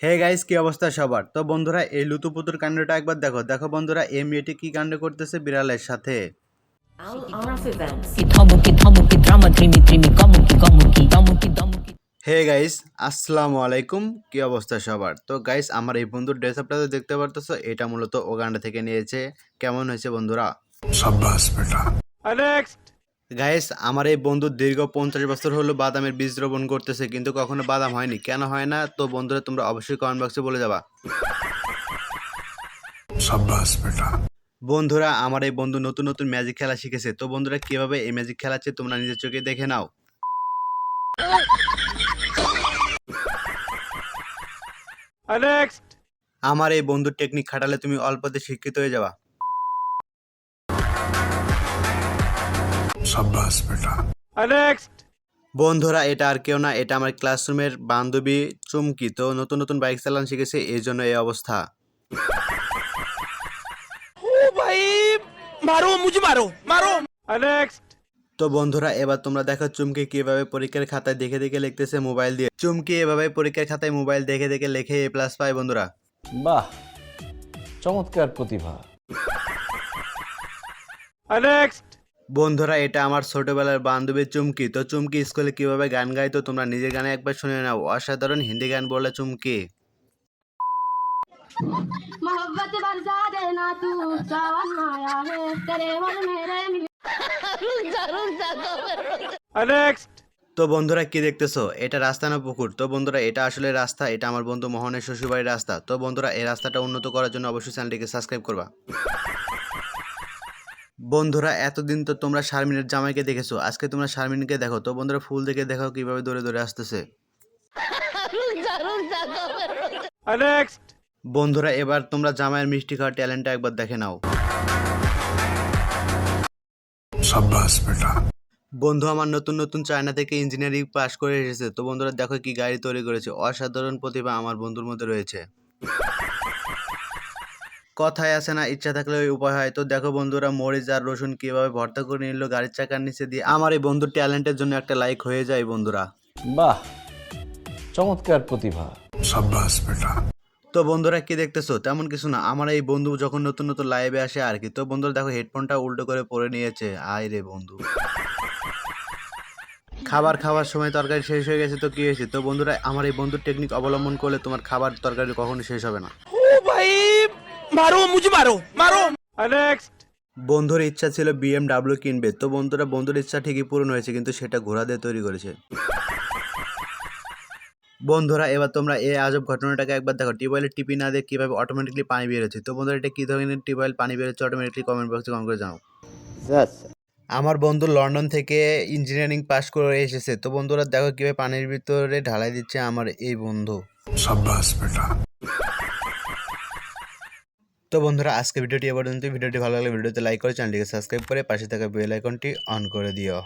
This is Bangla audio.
হে গাইস, কি অবস্থা সবার? তো বন্ধুরা, এই লুতুপুতুর কাণ্ডটা একবার দেখো। দেখো বন্ধুরা, এই মেয়েটি কি কাণ্ড করতেছে বিড়ালের সাথে। হে গাইস, আসসালামু আলাইকুম। কি অবস্থা সবার? তো গাইস, আমার এই বন্ধুর ড্রেস আপটা তো দেখতে পারতেছো, এটা মূলত ওগান্ডা থেকে নিয়েছে। কেমন হয়েছে বন্ধুরা? शाबाश बेटा। গাইস, আমার এই বন্ধু দীর্ঘ 50 বছর হলো বাদামের বীজ রোপণ করতেছে, কিন্তু কখনো বাদাম হয়নি। কেন হয় না? তো বন্ধুরা, তোমরা অবশ্যই কমেন্ট বক্সে বলে যাবা। शाबाश बेटा। বন্ধুরা, আমার এই বন্ধু নতুন নতুন ম্যাজিক খেলা শিখেছে। তো বন্ধুরা, কিভাবে এই ম্যাজিক খেলাচ্ছে তোমরা নিজের চোখে দেখে নাও। আমার এই বন্ধুর টেকনিক খাটালে তুমি অল্পতে শিক্ষিত হয়ে যাবা। शाबाश बेटा। বন্ধুরা, এটা আর কেউ না, এটা আমার ক্লাসরুমের বান্ধবী চুমকি। তো নতুন নতুন বাইক চালানো শিখেছে, এই জন্য এই অবস্থা। भाई मारो मुझे मारो मारो। তো বন্ধুরা, এবার তোমরা দেখো চুমকি কিভাবে পরীক্ষার খাতায় দেখে দেখে লিখতেছে মোবাইল দিয়ে। চুমকি এভাবে পরীক্ষার খাতায় মোবাইল দেখে দেখে লিখে A+ পায় বন্ধুরা। বাহ, চমৎকার প্রতিভা। বন্ধুরা, এটা আমার ছোটবেলার বান্ধবী চুমকি। তো চুমকি স্কুলে কিভাবে গান গাইতো তোমরা নিজের গানে একবার শুনে নাও। অসাধারণ হিন্দি গান বলে চুমকি। मोहब्बत बरसा देना तू सावन आया है तेरे मन मेरे তো বন্ধুরা, কি দেখতেছো? এটা রাস্তা না পুকুর? তো বন্ধুরা, এটা আসলে রাস্তা। এটা আমার বন্ধু মোহনের শ্বশুরবাড়ির রাস্তা। তো বন্ধুরা, এই রাস্তাটা উন্নত করার জন্য অবশ্যই চ্যানেলটিকে সাবস্ক্রাইব করবা। বন্ধুরা, এতদিন তো তোমরা শারমিনের জামাইকে দেখেছো, আজকে তোমরা শারমিনকে দেখো। তো বন্ধুরা, ফুল দেখে দেখো কিভাবে দৌড়ে দৌড়ে আসতেছে। বন্ধুরা, এবার তোমরা জামাইয়ের মিষ্টি খাওয়ার ট্যালেন্টটা একবার দেখে নাও। शाबाश बेटा। বন্ধু আমার নতুন নতুন চায়না থেকে ইঞ্জিনিয়ারিং পাশ করে এসেছে। তো বন্ধুরা, দেখো কি গাড়ি তৈরি করেছে। অসাধারণ প্রতিভা আমার বন্ধুর মধ্যে রয়েছে। কথায় আছে না, ইচ্ছা থাকলে ওই উপায় হয়। তো দেখো বন্ধুরা, মরিচ আর রসুন কিভাবে ভর্তা করে নিল গাড়ির চাকার নিচে দিয়ে। আমার এই বন্ধুর ট্যালেন্টের জন্য একটা লাইক হয়ে যায় বন্ধুরা। বাহ, চমৎকার প্রতিভা। शाबाश बेटा। তো বন্ধুরা, কি দেখতেছো? তেমন কিছু না, আমার এই বন্ধু যখন নতুন নতুন লাইভে আসে আর কি। তো বন্ধুরা, দেখো হেডফোনটা উল্টো করে পরে নিয়েছে। আয় রে বন্ধু। খাবার খাওয়ার সময় তরকারি শেষ হয়ে গেছে, তো কি হয়েছে? তো বন্ধুরা, আমার এই বন্ধুর টেকনিক অবলম্বন করলে তোমার খাবার তরকারি কখনো শেষ হবে না। ओ भाई मारो मुझे मारो मारो। বন্ধুর ইচ্ছা ছিল BMW কিনবে। তো বন্ধুরা, বন্ধুর ইচ্ছা ঠিকই পূরণ হয়েছে, কিন্তু সেটা ঘোড়া দিয়ে তৈরি করেছে। বন্ধুরা, এবার তোমরা এই আজব ঘটনাটাকে একবার দেখো। টিউবওয়েলের টিপি না দিয়ে কিভাবে অটোমেটিকলি পানি বেরোচ্ছে। তো বন্ধুরা, এটা কি ধরনের টিউবওয়েল পানি বেরোচ্ছে অটোমেটিকলি? কমেন্ট বক্সে কমেন্ট করে জানাও। আমার বন্ধু লন্ডন থেকে ইঞ্জিনিয়ারিং পাশ করে এসেছে। তো বন্ধুরা, দেখো কিভাবে পানির ভিতরে ঢালাই দিচ্ছে আমার এই বন্ধু। शाबाश बेटा। তো বন্ধুরা, আজকে ভিডিওটি এ পর্যন্ত। ভিডিওটি ভালো লাগলে ভিডিওতে লাইক করে চ্যানেলটিকে সাবস্ক্রাইব করে পাশে থাকা বেল আইকনটি অন করে দিও।